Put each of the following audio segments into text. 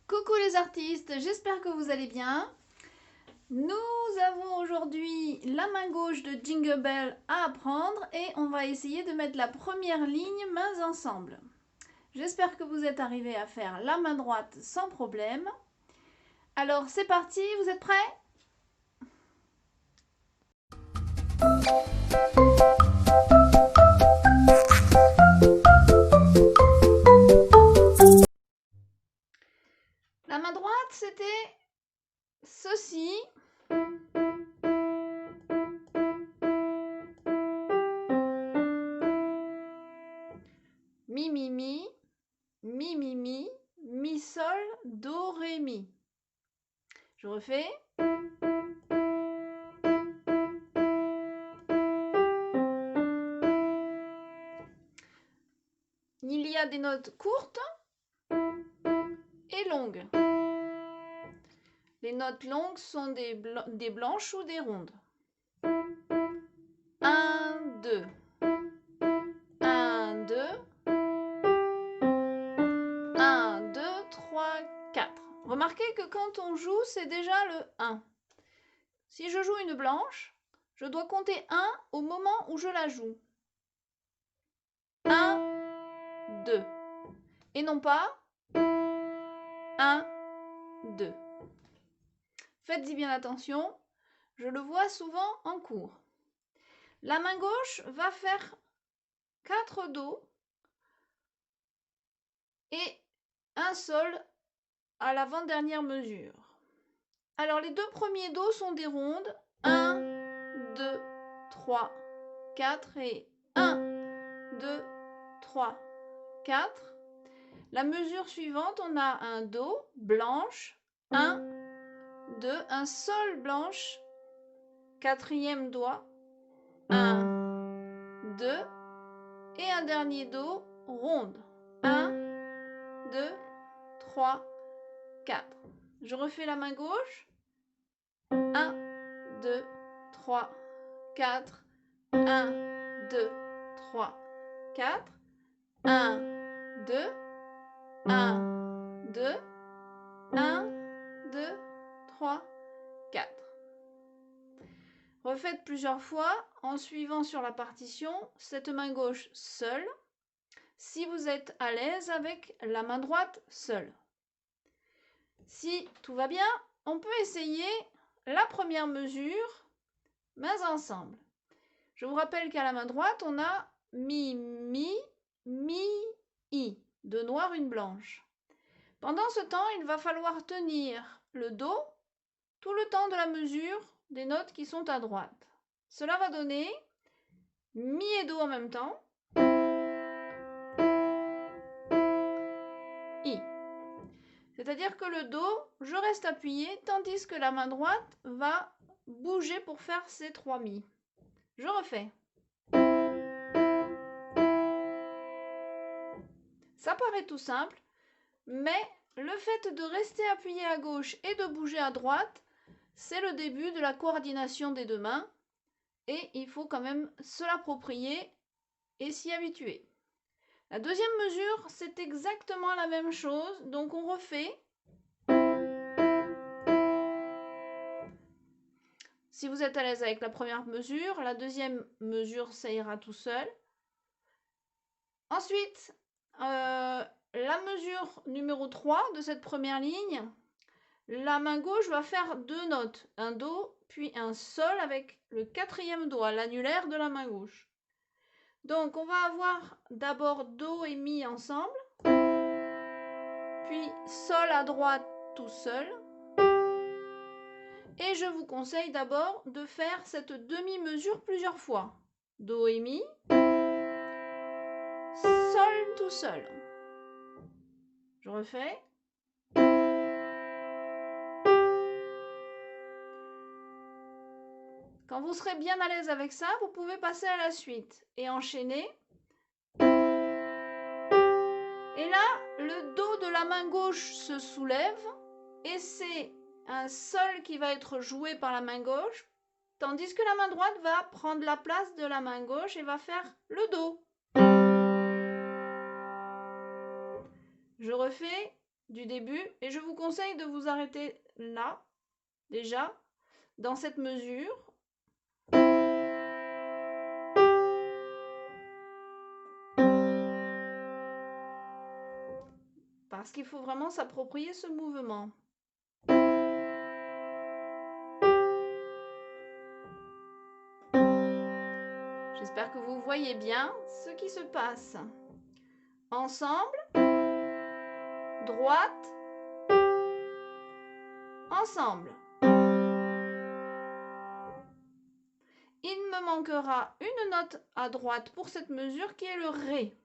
Coucou les artistes, j'espère que vous allez bien. Nous avons aujourd'hui la main gauche de Jingle Bell à apprendre et on va essayer de mettre la première ligne mains ensemble. J'espère que vous êtes arrivés à faire la main droite sans problème. Alors c'est parti, vous êtes prêts? La main droite c'était ceci. Mi, mi, mi, mi, mi, mi, mi, sol, do, ré, mi. Je refais. Il y a des notes courtes et longues. Les notes longues sont des blanches ou des rondes. 1, 2. 1, 2. 1, 2, 3, 4. Remarquez que quand on joue, c'est déjà le 1. Si je joue une blanche, je dois compter 1 au moment où je la joue. 1, 2. Et non pas 1, 2. Faites-y bien attention, je le vois souvent en cours. La main gauche va faire 4 do et un sol à l'avant-dernière mesure. Alors les deux premiers do sont des rondes. 1, 2, 3, 4 et 1, 2, 3, 4. La mesure suivante, on a un do blanche, 1, 2, un sol blanche, quatrième doigt, 1, 2, et un dernier do ronde, 1, 2, 3, 4. Je refais la main gauche, 1, 2, 3, 4, 1, 2, 3, 4, 1, 2, 1, 2, 1, 2, 3, 4. Refaites plusieurs fois en suivant sur la partition cette main gauche seule, si vous êtes à l'aise avec la main droite seule. Si tout va bien, on peut essayer la première mesure, mains ensemble. Je vous rappelle qu'à la main droite, on a mi, mi, mi, i. Deux noirs, une blanche. Pendant ce temps, il va falloir tenir le do tout le temps de la mesure des notes qui sont à droite. Cela va donner mi et do en même temps. I. C'est-à-dire que le do, je reste appuyé, tandis que la main droite va bouger pour faire ces 3 mi. Je refais. Ça paraît tout simple, mais le fait de rester appuyé à gauche et de bouger à droite, c'est le début de la coordination des deux mains et il faut quand même se l'approprier et s'y habituer. La deuxième mesure, c'est exactement la même chose, donc on refait. Si vous êtes à l'aise avec la première mesure, la deuxième mesure, ça ira tout seul. Ensuite, la mesure numéro 3 de cette première ligne, la main gauche va faire deux notes, un do puis un sol avec le quatrième doigt, l'annulaire de la main gauche. Donc on va avoir d'abord do et mi ensemble, puis sol à droite tout seul. Et je vous conseille d'abord de faire cette demi-mesure plusieurs fois. Do et mi, sol tout seul. Je refais. Quand vous serez bien à l'aise avec ça, vous pouvez passer à la suite et enchaîner. Et là, le do de la main gauche se soulève et c'est un sol qui va être joué par la main gauche, tandis que la main droite va prendre la place de la main gauche et va faire le do. Je refais. du début et je vous conseille de vous arrêter là, déjà, dans cette mesure. Parce qu'il faut vraiment s'approprier ce mouvement. J'espère que vous voyez bien ce qui se passe. Ensemble, droite, ensemble. Il me manquera une note à droite pour cette mesure qui est le Ré.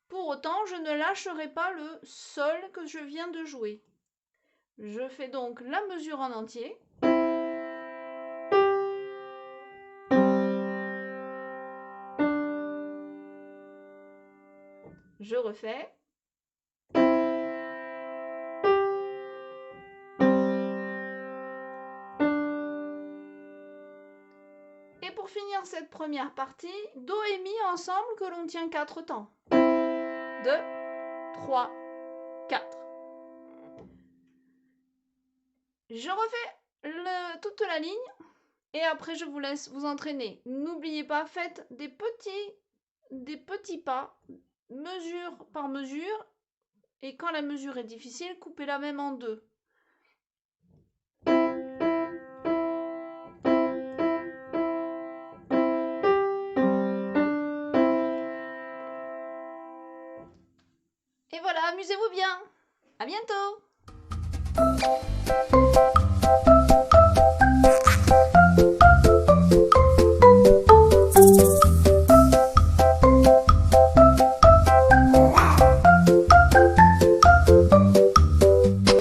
Pour autant, je ne lâcherai pas le Sol que je viens de jouer. Je fais donc la mesure en entier. Je refais. Et pour finir cette première partie, Do et Mi ensemble que l'on tient 4 temps. 2, 3, 4. Je refais toute la ligne et après je vous laisse vous entraîner. N'oubliez pas, faites des petits pas, mesure par mesure, et quand la mesure est difficile, coupez-la même en deux. Et voilà, amusez-vous bien. À bientôt.